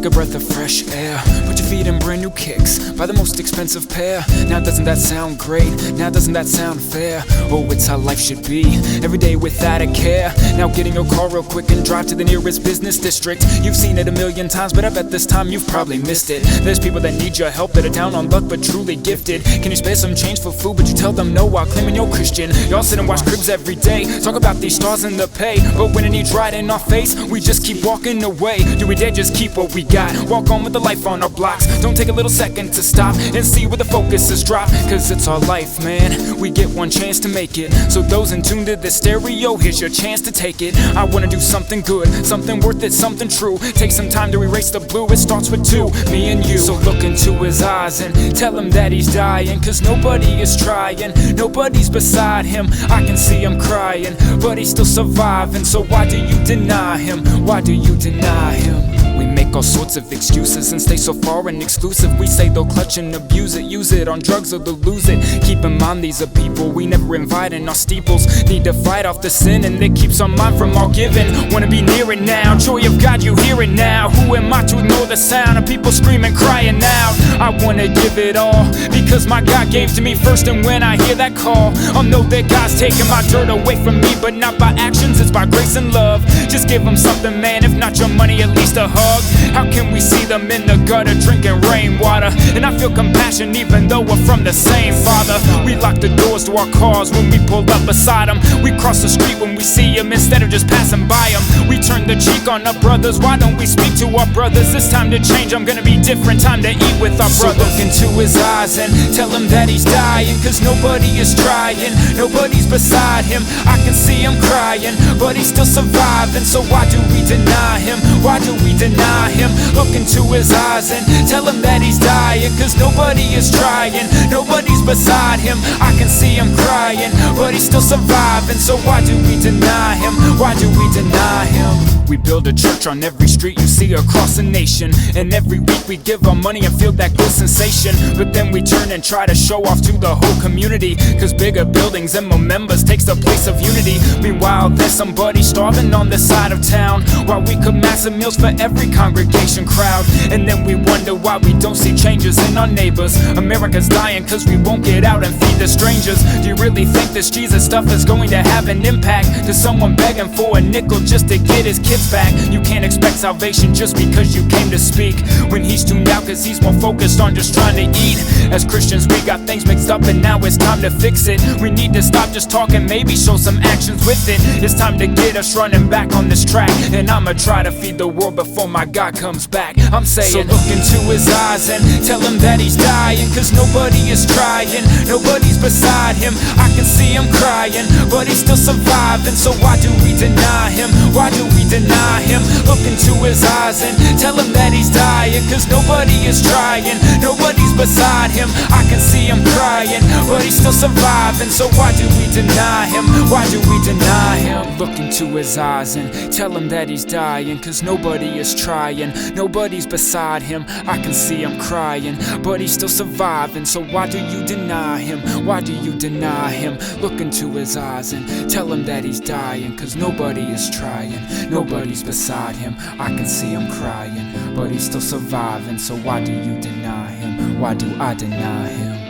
a breath of fresh air. Put your feet in brand new kicks, buy the most expensive pair. Now doesn't that sound great? Now doesn't that sound fair? Oh, it's how life should be, every day without a care. Now get in your car real quick and drive to the nearest business district. You've seen it a million times, but I bet this time you've probably missed it. There's people that need your help, that are down on luck but truly gifted. Can you spare some change for food, but you tell them no while claiming you're Christian? Y'all sit and watch cribs every day, talk about these stars and the pay, but when it needs right in our face, we just keep walking away. Do we dare just keep what we got? Walk on with the life on our blocks. Don't take a little second to stop and see where the focus is dropped. Cause it's our life, man, we get one chance to make it. So those in tune to the stereo, here's your chance to take it. I wanna do something good, something worth it, something true. Take some time to erase the blue, it starts with two, me and you. So look into his eyes and tell him that he's dying. Cause nobody is trying, nobody's beside him. I can see him crying, but he's still surviving. So why do you deny him? Why do you deny him? We make all sorts of excuses and stay so far and exclusive. We say they'll clutch and abuse it, use it on drugs or they'll lose it. Keep in mind these are people we never invite in our steeples. Need to fight off the sin and it keeps our mind from all giving. Wanna be near it now, joy of God you hear it now. Who am I to ignore the sound of people screaming, crying out? I wanna give it all, because my God gave to me first. And when I hear that call, I'll know that God's taking my dirt away from me. But not by actions, it's by grace and love. Just give them something, man, if not your money, at least a hug. How can we see them in the gutter drinking rainwater? And I feel compassion even though we're from the same father. We lock the doors to our cars when we pull up beside them. We cross the street when we see them instead of just passing by them. We turn the cheek on our brothers, why don't we speak to our brothers? It's time to change, I'm gonna be different, time to eat with our brothers. So look into his eyes and tell him that he's dying. Cause nobody is trying, nobody's beside him. I can see him crying, but he's still surviving. So why do we deny him? Why do we deny him? Look into his eyes and tell him that he's dying. Cause nobody is trying, nobody's beside him. I can see him crying, but he's still surviving. So why do we deny him? Why do we deny him? We build a church on every street you see across the nation. And every week we give our money and feel that good sensation. But then we turn and try to show off to the whole community. Cause bigger buildings and more members takes the place of unity. Meanwhile there's somebody starving on the side of town, while we cook massive meals for every congregation crowd. And then we wonder why we don't see changes in our neighbors. America's dying cause we won't get out and feed the strangers. Do you really think this Jesus stuff is going to have an impact? To someone begging for a nickel just to get his kids back? You can't expect salvation just because you came to speak, when he's tuned out cause he's more focused on just trying to eat. As Christians we got things mixed up and now it's time to fix it. We need to stop just talking, maybe show some actions with it. It's time to get us running back on this track. And I'ma try to feed the world before my God comes back. I'm saying, so look into his eyes and tell him that he's dying. Cause nobody is trying, nobody's beside him. I can see him crying, but he's still surviving. So why do we deny him? Why do we deny him? Look into his eyes and tell him that he's dying. Cause nobody is trying, nobody's beside him. I can see him crying, but he's still surviving. So why do we deny him? Why do we deny him? Look into his eyes and tell him that he's dying. Cause nobody is trying, nobody's beside him. I can see him crying, but he's still surviving. So why do you deny him? Why do you deny him? Look into his eyes and tell him that he's dying. Cause nobody is trying, nobody's beside him. I can see him crying, but he's still surviving. So why do you deny him? Why do I deny him?